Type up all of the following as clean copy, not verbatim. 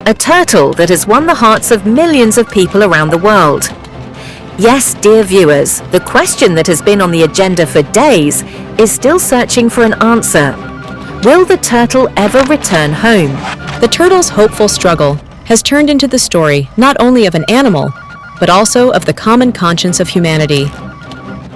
a turtle that has won the hearts of millions of people around the world. Yes, dear viewers, the question that has been on the agenda for days is still searching for an answer. Will the turtle ever return home? The turtle's hopeful struggle has turned into the story not only of an animal, but also of the common conscience of humanity.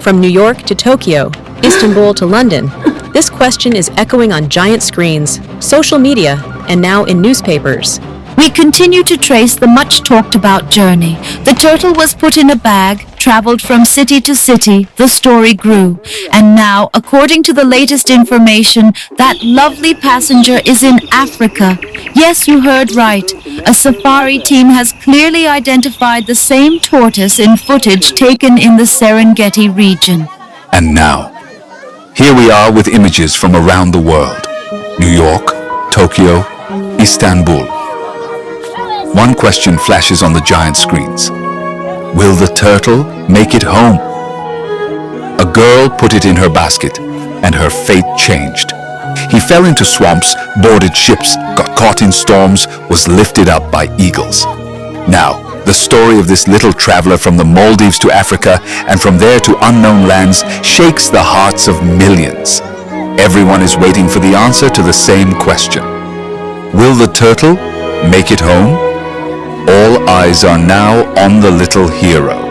From New York to Tokyo, Istanbul to London, this question is echoing on giant screens, social media, and now in newspapers. We continue to trace the much-talked-about journey. The turtle was put in a bag, traveled from city to city, the story grew. And now, according to the latest information, that lovely passenger is in Africa. Yes, you heard right. A safari team has clearly identified the same tortoise in footage taken in the Serengeti region. And now, here we are with images from around the world. New York, Tokyo, Istanbul. One question flashes on the giant screens. Will the turtle make it home? A girl put it in her basket, and her fate changed. He fell into swamps, boarded ships, got caught in storms, was lifted up by eagles. Now, the story of this little traveler from the Maldives to Africa and from there to unknown lands shakes the hearts of millions. Everyone is waiting for the answer to the same question. Will the turtle make it home? All eyes are now on the little hero.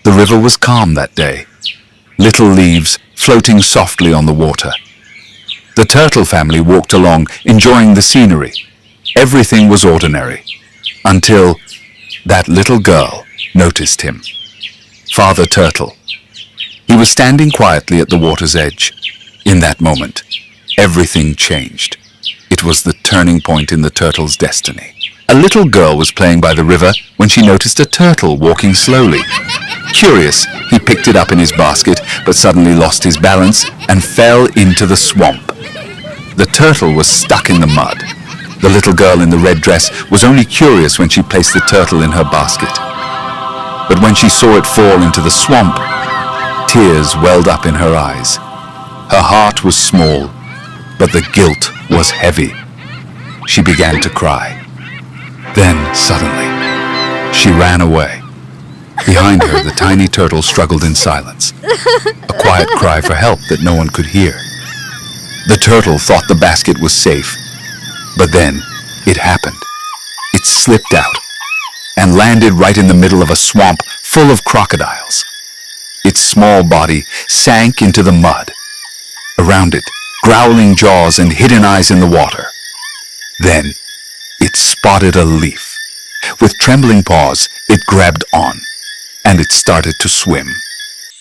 The river was calm that day, little leaves floating softly on the water. The turtle family walked along, enjoying the scenery. Everything was ordinary, until that little girl noticed him. Father Turtle. He was standing quietly at the water's edge. In that moment, everything changed. It was the turning point in the turtle's destiny. A little girl was playing by the river when she noticed a turtle walking slowly. Curious, he picked it up in his basket, but suddenly lost his balance and fell into the swamp. The turtle was stuck in the mud. The little girl in the red dress was only curious when she placed the turtle in her basket. But when she saw it fall into the swamp, tears welled up in her eyes. Her heart was small, but the guilt was heavy. She began to cry. Then, suddenly, she ran away. Behind her, the tiny turtle struggled in silence, a quiet cry for help that no one could hear. The turtle thought the basket was safe, but then it happened. It slipped out and landed right in the middle of a swamp full of crocodiles. Its small body sank into the mud. Around it, growling jaws and hidden eyes in the water. Then, it spotted a leaf. With trembling paws, it grabbed on, and it started to swim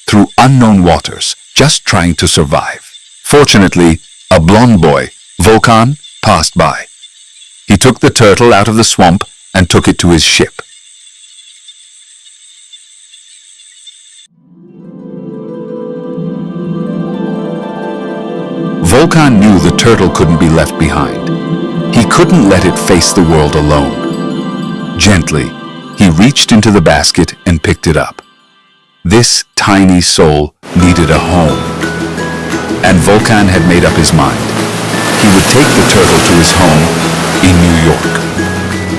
through unknown waters, just trying to survive. Fortunately, a blond boy, Volkan, passed by. He took the turtle out of the swamp and took it to his ship. Volkan knew the turtle couldn't be left behind. He couldn't let it face the world alone. Gently, he reached into the basket and picked it up. This tiny soul needed a home. And Volkan had made up his mind. He would take the turtle to his home in New York.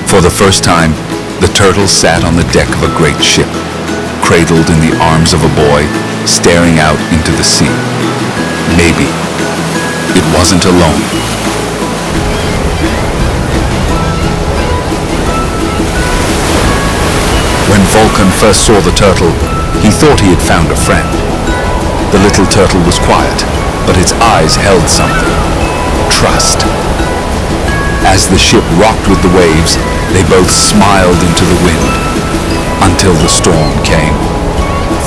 For the first time, the turtle sat on the deck of a great ship, cradled in the arms of a boy, staring out into the sea. Maybe it wasn't alone. When Volkan first saw the turtle, he thought he had found a friend. The little turtle was quiet, but its eyes held something. Trust. As the ship rocked with the waves, they both smiled into the wind, until the storm came.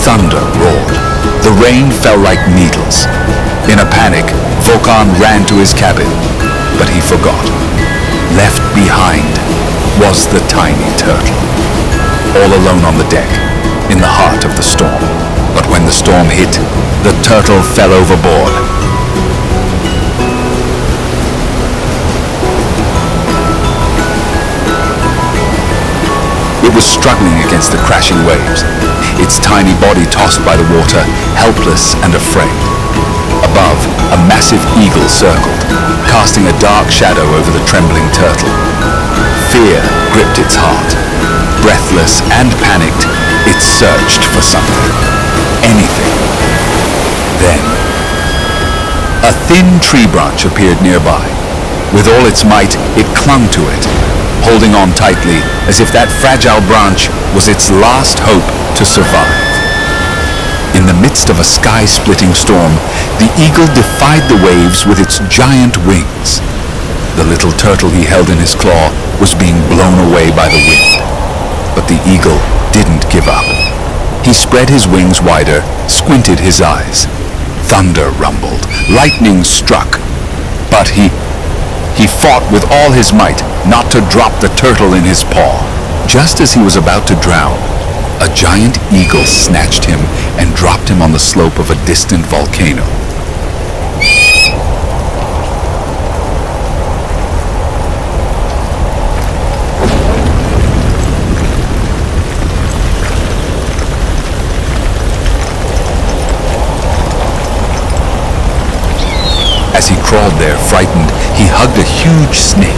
Thunder roared. The rain fell like needles. In a panic, Volkan ran to his cabin, but he forgot. Left behind was the tiny turtle, all alone on the deck, in the heart of the storm. storm hit, the turtle fell overboard. It was struggling against the crashing waves, its tiny body tossed by the water, helpless and afraid. Above, a massive eagle circled, casting a dark shadow over the trembling turtle. Fear gripped its heart. Breathless and panicked, it searched for something. Anything. Then, a thin tree branch appeared nearby. With all its might, it clung to it, holding on tightly as if that fragile branch was its last hope to survive. In the midst of a sky-splitting storm, the eagle defied the waves with its giant wings. The little turtle he held in his claw was being blown away by the wind. But the eagle didn't give up. He spread his wings wider, squinted his eyes. Thunder rumbled, lightning struck. But he fought with all his might not to drop the turtle in his paw. Just as he was about to drown, a giant eagle snatched him and dropped him on the slope of a distant volcano. As he crawled there, frightened, he hugged a huge snake.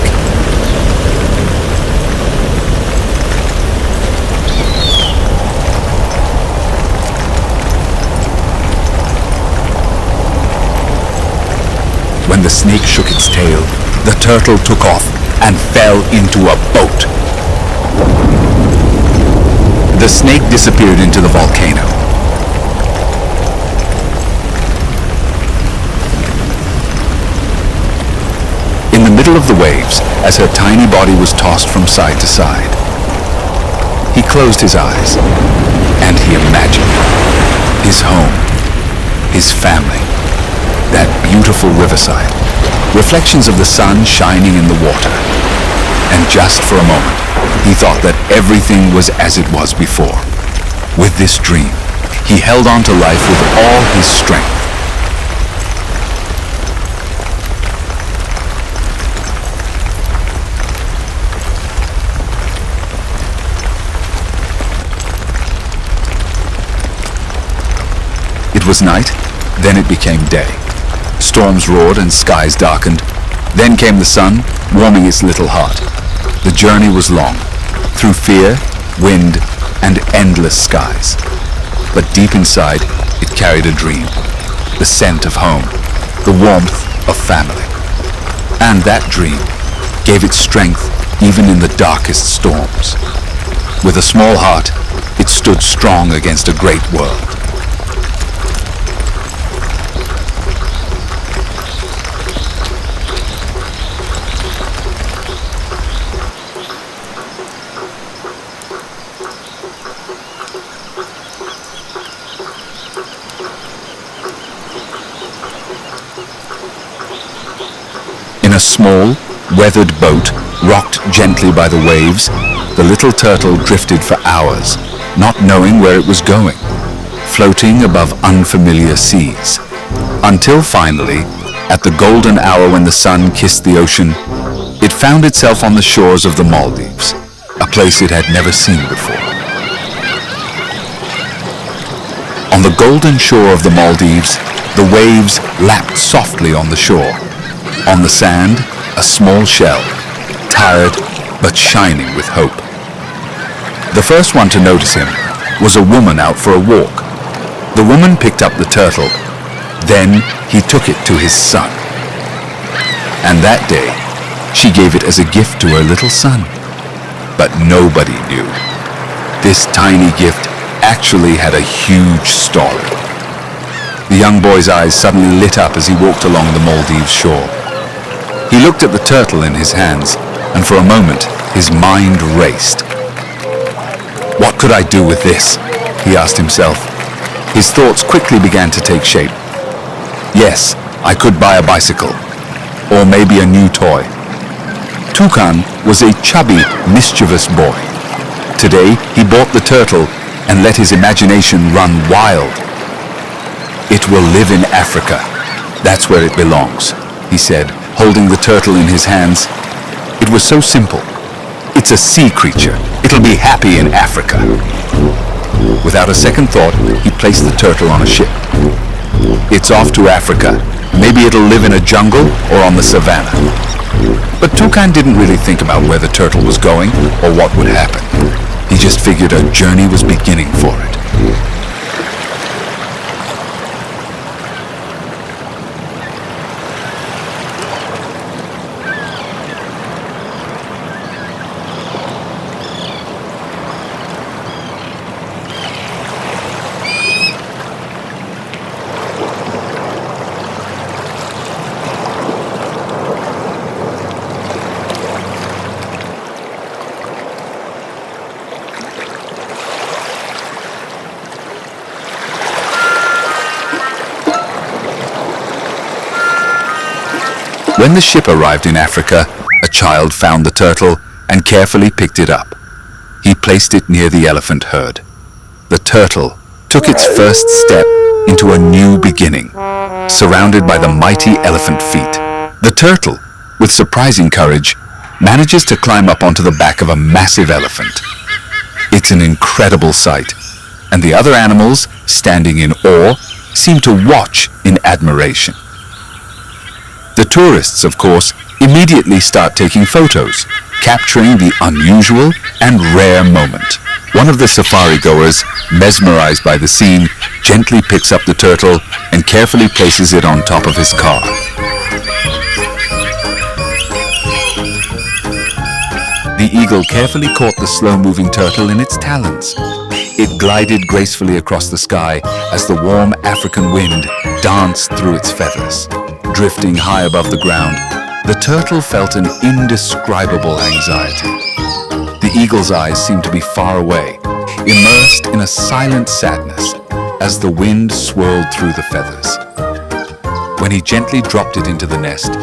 When the snake shook its tail, the turtle took off and fell into a boat. The snake disappeared into the volcano. In the middle of the waves, as her tiny body was tossed from side to side, he closed his eyes and he imagined his home, his family, that beautiful riverside, reflections of the sun shining in the water. And just for a moment, he thought that everything was as it was before. With this dream, he held on to life with all his strength. It was night, then it became day. Storms roared and skies darkened. Then came the sun, warming its little heart. The journey was long, through fear, wind, and endless skies. But deep inside, it carried a dream. The scent of home, the warmth of family. And that dream gave it strength even in the darkest storms. With a small heart, it stood strong against a great world. In a small, weathered boat, rocked gently by the waves, the little turtle drifted for hours, not knowing where it was going, floating above unfamiliar seas. Until finally, at the golden hour when the sun kissed the ocean, it found itself on the shores of the Maldives, a place it had never seen before. On the golden shore of the Maldives, the waves lapped softly on the shore. On the sand, a small shell, tired but shining with hope. The first one to notice him was a woman out for a walk. The woman picked up the turtle. Then he took it to his son. And that day, she gave it as a gift to her little son. But nobody knew. This tiny gift actually had a huge story. The young boy's eyes suddenly lit up as he walked along the Maldives shore. He looked at the turtle in his hands, and for a moment, his mind raced. What could I do with this? He asked himself. His thoughts quickly began to take shape. Yes, I could buy a bicycle, or maybe a new toy. Toucan was a chubby, mischievous boy. Today, he bought the turtle and let his imagination run wild. "It will live in Africa. That's where it belongs," he said, holding the turtle in his hands. It was so simple. "It's a sea creature. It'll be happy in Africa." Without a second thought, he placed the turtle on a ship. "It's off to Africa. Maybe it'll live in a jungle or on the savannah." But Toucan didn't really think about where the turtle was going or what would happen. He just figured a journey was beginning for it. When the ship arrived in Africa, a child found the turtle and carefully picked it up. He placed it near the elephant herd. The turtle took its first step into a new beginning, surrounded by the mighty elephant feet. The turtle, with surprising courage, manages to climb up onto the back of a massive elephant. It's an incredible sight, and the other animals, standing in awe, seem to watch in admiration. The tourists, of course, immediately start taking photos, capturing the unusual and rare moment. One of the safari goers, mesmerized by the scene, gently picks up the turtle and carefully places it on top of his car. The eagle carefully caught the slow-moving turtle in its talons. It glided gracefully across the sky as the warm African wind danced through its feathers. Drifting high above the ground, the turtle felt an indescribable anxiety. The eagle's eyes seemed to be far away, immersed in a silent sadness as the wind swirled through the feathers. When he gently dropped it into the nest,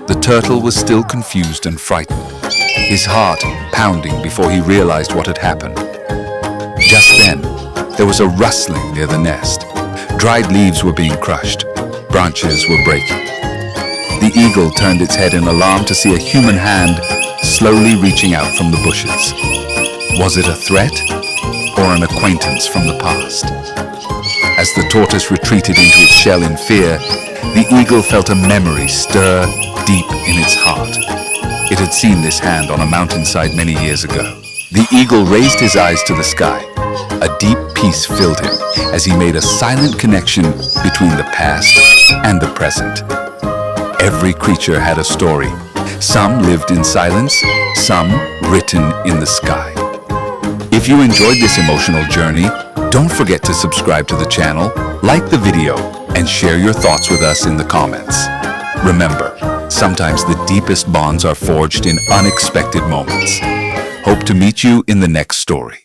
the turtle was still confused and frightened, his heart pounding before he realized what had happened. Just then, there was a rustling near the nest. Dried leaves were being crushed, branches were breaking. The eagle turned its head in alarm to see a human hand slowly reaching out from the bushes. Was it a threat or an acquaintance from the past? As the tortoise retreated into its shell in fear, the eagle felt a memory stir deep in its heart. It had seen this hand on a mountainside many years ago. The eagle raised his eyes to the sky. A deep peace filled him as he made a silent connection between the past and the present. Every creature had a story. Some lived in silence, some written in the sky. If you enjoyed this emotional journey, don't forget to subscribe to the channel, like the video, and share your thoughts with us in the comments. Remember, sometimes the deepest bonds are forged in unexpected moments. Hope to meet you in the next story.